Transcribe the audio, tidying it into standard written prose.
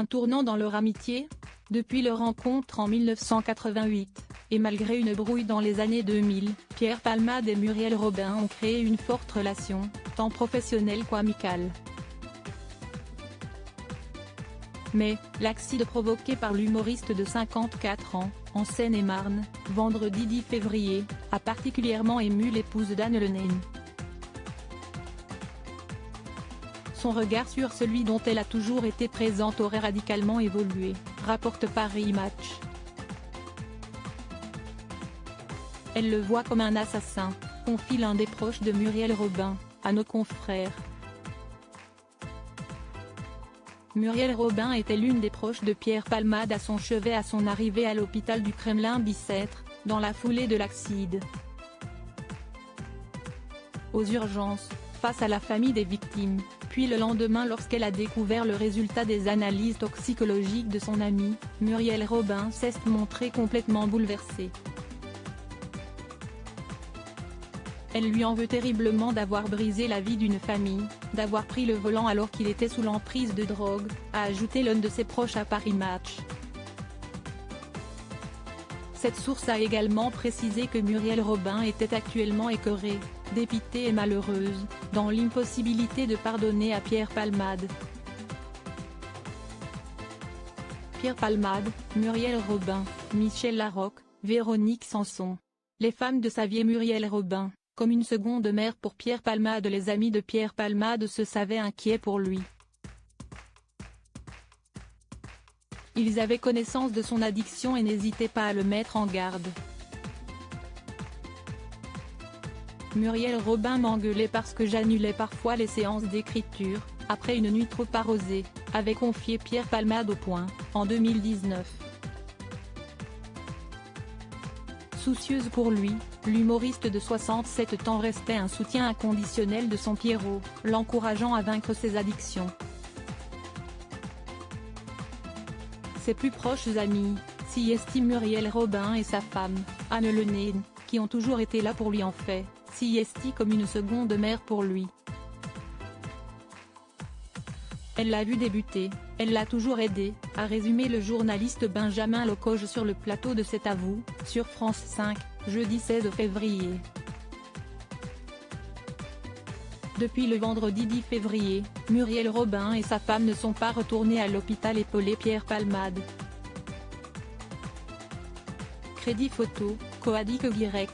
un tournant dans leur amitié? Depuis leur rencontre en 1988, et malgré une brouille dans les années 2000, Pierre Palmade et Muriel Robin ont créé une forte relation, tant professionnelle qu'amicale. Mais, l'accident provoqué par l'humoriste de 54 ans, en Seine-et-Marne, vendredi 10 février, a particulièrement ému l'épouse d'Anne Le Nain. Son regard sur celui dont elle a toujours été présente aurait radicalement évolué, rapporte Paris Match. Elle le voit comme un assassin, confie l'un des proches de Muriel Robin, à nos confrères. Muriel Robin était l'une des proches de Pierre Palmade à son chevet à son arrivée à l'hôpital du Kremlin-Bicêtre, dans la foulée de l'accident. Aux urgences, face à la famille des victimes, puis le lendemain lorsqu'elle a découvert le résultat des analyses toxicologiques de son amie, Muriel Robin s'est montrée complètement bouleversée. Elle lui en veut terriblement d'avoir brisé la vie d'une famille, d'avoir pris le volant alors qu'il était sous l'emprise de drogue, a ajouté l'un de ses proches à Paris Match. Cette source a également précisé que Muriel Robin était actuellement écœurée, dépitée et malheureuse, dans l'impossibilité de pardonner à Pierre Palmade. Pierre Palmade, Muriel Robin, Michel Larocque, Véronique Sanson. Les femmes de sa vie Muriel Robin, comme une seconde mère pour Pierre Palmade. Les amis de Pierre Palmade se savaient inquiets pour lui. Ils avaient connaissance de son addiction et n'hésitaient pas à le mettre en garde. Muriel Robin m'engueulait parce que j'annulais parfois les séances d'écriture, après une nuit trop arrosée, avait confié Pierre Palmade au Point, en 2019. Soucieuse pour lui, l'humoriste de 67 ans restait un soutien inconditionnel de son Pierrot, l'encourageant à vaincre ses addictions. Ses plus proches amis, s'y estiment Muriel Robin et sa femme, Anne Le Nain, qui ont toujours été là pour lui en fait, s'y estiment comme une seconde mère pour lui. Elle l'a vu débuter, elle l'a toujours aidé, a résumé le journaliste Benjamin Locoge sur le plateau de C'est à vous, sur France 5, jeudi 16 février. Depuis le vendredi 10 février, Muriel Robin et sa femme ne sont pas retournés à l'hôpital épauler Pierre Palmade. Crédit photo, Coadic Guirec.